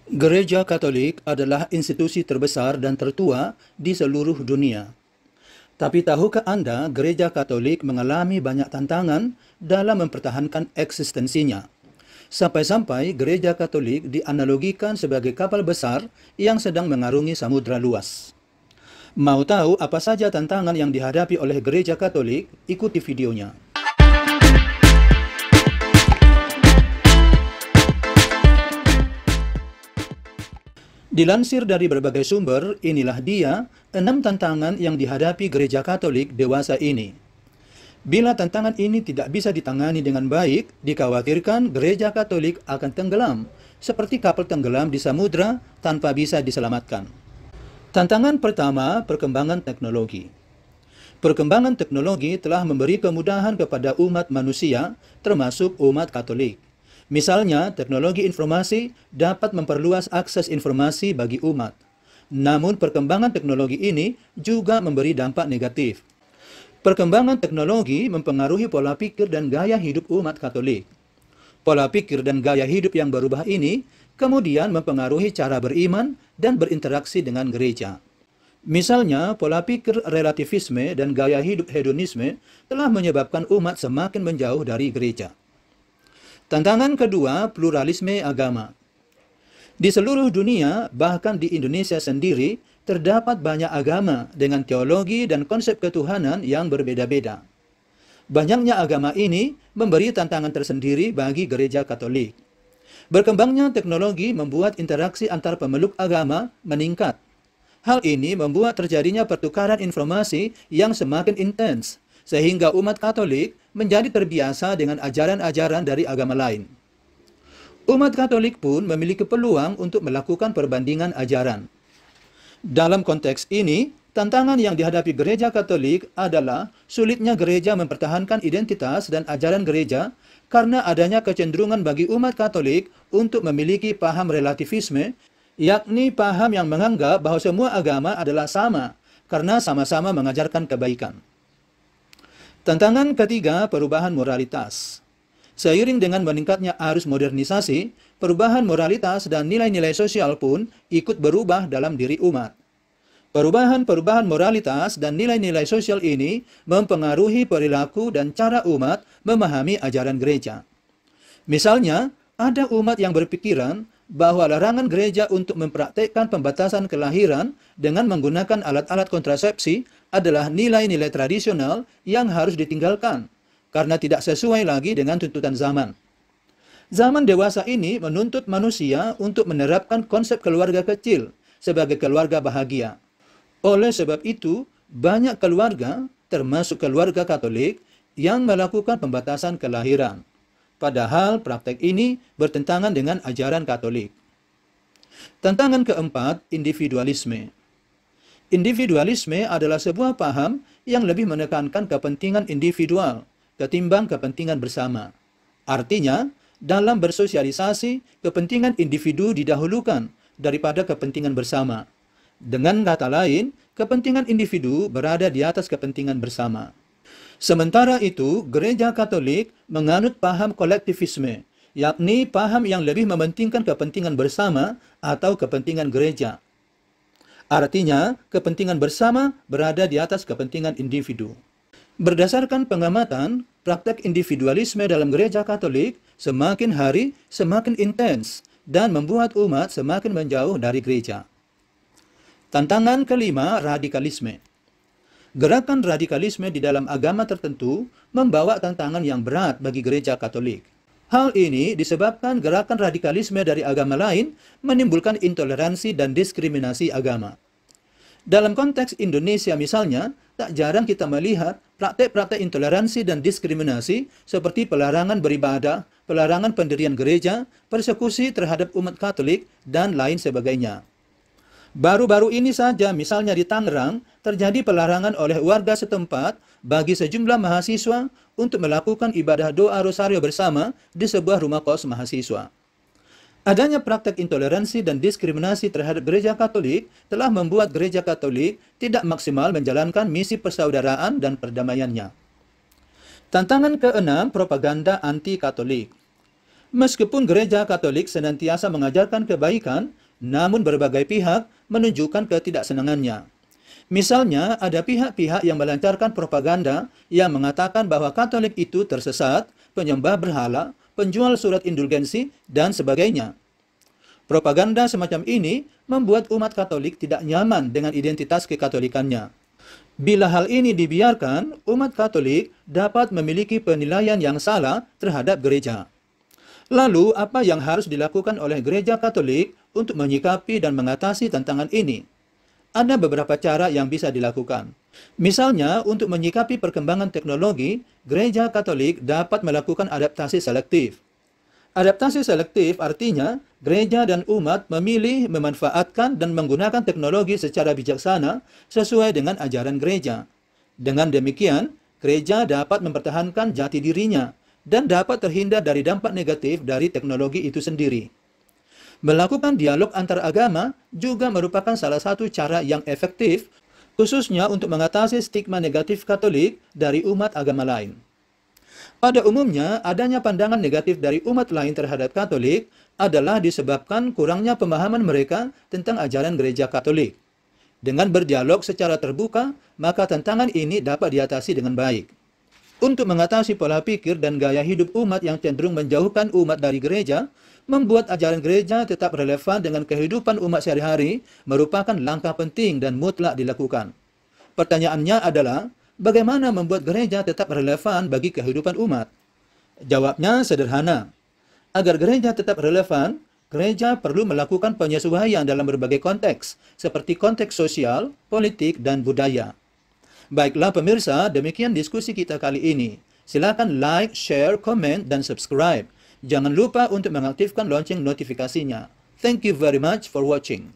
Gereja Katolik adalah institusi terbesar dan tertua di seluruh dunia. Tapi tahukah Anda, Gereja Katolik mengalami banyak tantangan dalam mempertahankan eksistensinya. Sampai-sampai Gereja Katolik dianalogikan sebagai kapal besar yang sedang mengarungi samudra luas. Mau tahu apa saja tantangan yang dihadapi oleh Gereja Katolik? Ikuti videonya. Dilansir dari berbagai sumber, inilah dia 6 tantangan yang dihadapi Gereja Katolik dewasa ini. Bila tantangan ini tidak bisa ditangani dengan baik, dikhawatirkan Gereja Katolik akan tenggelam, seperti kapal tenggelam di samudra tanpa bisa diselamatkan. Tantangan pertama, perkembangan teknologi. Perkembangan teknologi telah memberi kemudahan kepada umat manusia, termasuk umat Katolik. Misalnya, teknologi informasi dapat memperluas akses informasi bagi umat. Namun, perkembangan teknologi ini juga memberi dampak negatif. Perkembangan teknologi mempengaruhi pola pikir dan gaya hidup umat Katolik. Pola pikir dan gaya hidup yang berubah ini kemudian mempengaruhi cara beriman dan berinteraksi dengan gereja. Misalnya, pola pikir relativisme dan gaya hidup hedonisme telah menyebabkan umat semakin menjauh dari gereja. Tantangan kedua, pluralisme agama. Di seluruh dunia, bahkan di Indonesia sendiri, terdapat banyak agama dengan teologi dan konsep ketuhanan yang berbeda-beda. Banyaknya agama ini memberi tantangan tersendiri bagi Gereja Katolik. Berkembangnya teknologi membuat interaksi antar pemeluk agama meningkat. Hal ini membuat terjadinya pertukaran informasi yang semakin intens, sehingga umat Katolik menjadi terbiasa dengan ajaran-ajaran dari agama lain. Umat Katolik pun memiliki peluang untuk melakukan perbandingan ajaran. Dalam konteks ini, tantangan yang dihadapi Gereja Katolik adalah sulitnya gereja mempertahankan identitas dan ajaran gereja karena adanya kecenderungan bagi umat Katolik untuk memiliki paham relativisme, yakni paham yang menganggap bahwa semua agama adalah sama karena sama-sama mengajarkan kebaikan. Tantangan ketiga, perubahan moralitas. Seiring dengan meningkatnya arus modernisasi, perubahan moralitas dan nilai-nilai sosial pun ikut berubah dalam diri umat. Perubahan moralitas dan nilai-nilai sosial ini mempengaruhi perilaku dan cara umat memahami ajaran gereja. Misalnya, ada umat yang berpikiran bahwa larangan gereja untuk mempraktekkan pembatasan kelahiran dengan menggunakan alat-alat kontrasepsi adalah nilai-nilai tradisional yang harus ditinggalkan karena tidak sesuai lagi dengan tuntutan zaman. Zaman dewasa ini menuntut manusia untuk menerapkan konsep keluarga kecil sebagai keluarga bahagia. Oleh sebab itu, banyak keluarga, termasuk keluarga Katolik, yang melakukan pembatasan kelahiran. Padahal praktek ini bertentangan dengan ajaran Katolik. Tantangan keempat, individualisme. Individualisme adalah sebuah paham yang lebih menekankan kepentingan individual ketimbang kepentingan bersama. Artinya, dalam bersosialisasi, kepentingan individu didahulukan daripada kepentingan bersama. Dengan kata lain, kepentingan individu berada di atas kepentingan bersama. Sementara itu, Gereja Katolik menganut paham kolektivisme, yakni paham yang lebih mementingkan kepentingan bersama atau kepentingan gereja. Artinya, kepentingan bersama berada di atas kepentingan individu. Berdasarkan pengamatan, praktek individualisme dalam Gereja Katolik semakin hari semakin intens dan membuat umat semakin menjauh dari gereja. Tantangan kelima, radikalisme. Gerakan radikalisme di dalam agama tertentu membawa tantangan yang berat bagi Gereja Katolik. Hal ini disebabkan gerakan radikalisme dari agama lain menimbulkan intoleransi dan diskriminasi agama. Dalam konteks Indonesia misalnya, tak jarang kita melihat praktek-praktek intoleransi dan diskriminasi seperti pelarangan beribadah, pelarangan pendirian gereja, persekusi terhadap umat Katolik, dan lain sebagainya. Baru-baru ini saja, misalnya di Tangerang, terjadi pelarangan oleh warga setempat bagi sejumlah mahasiswa untuk melakukan ibadah doa rosario bersama di sebuah rumah kos mahasiswa. Adanya praktek intoleransi dan diskriminasi terhadap Gereja Katolik telah membuat Gereja Katolik tidak maksimal menjalankan misi persaudaraan dan perdamaiannya. Tantangan keenam, propaganda anti-Katolik. Meskipun Gereja Katolik senantiasa mengajarkan kebaikan, namun berbagai pihak menunjukkan ketidaksenangannya. Misalnya, ada pihak-pihak yang melancarkan propaganda yang mengatakan bahwa Katolik itu tersesat, penyembah berhala, penjual surat indulgensi, dan sebagainya. Propaganda semacam ini membuat umat Katolik tidak nyaman dengan identitas kekatolikannya. Bila hal ini dibiarkan, umat Katolik dapat memiliki penilaian yang salah terhadap gereja. Lalu, apa yang harus dilakukan oleh gereja Katolik untuk menyikapi dan mengatasi tantangan ini? Ada beberapa cara yang bisa dilakukan. Misalnya, untuk menyikapi perkembangan teknologi, gereja Katolik dapat melakukan adaptasi selektif. Adaptasi selektif artinya gereja dan umat memilih, memanfaatkan, dan menggunakan teknologi secara bijaksana sesuai dengan ajaran gereja. Dengan demikian, gereja dapat mempertahankan jati dirinya dan dapat terhindar dari dampak negatif dari teknologi itu sendiri. Melakukan dialog antar agama juga merupakan salah satu cara yang efektif, khususnya untuk mengatasi stigma negatif Katolik dari umat agama lain. Pada umumnya, adanya pandangan negatif dari umat lain terhadap Katolik adalah disebabkan kurangnya pemahaman mereka tentang ajaran gereja Katolik. Dengan berdialog secara terbuka, maka tantangan ini dapat diatasi dengan baik. Untuk mengatasi pola pikir dan gaya hidup umat yang cenderung menjauhkan umat dari gereja, membuat ajaran gereja tetap relevan dengan kehidupan umat sehari-hari merupakan langkah penting dan mutlak dilakukan. Pertanyaannya adalah, bagaimana membuat gereja tetap relevan bagi kehidupan umat? Jawabnya sederhana. Agar gereja tetap relevan, gereja perlu melakukan penyesuaian dalam berbagai konteks, seperti konteks sosial, politik, dan budaya. Baiklah pemirsa, demikian diskusi kita kali ini. Silakan like, share, komen, dan subscribe. Jangan lupa untuk mengaktifkan lonceng notifikasinya. Thank you very much for watching.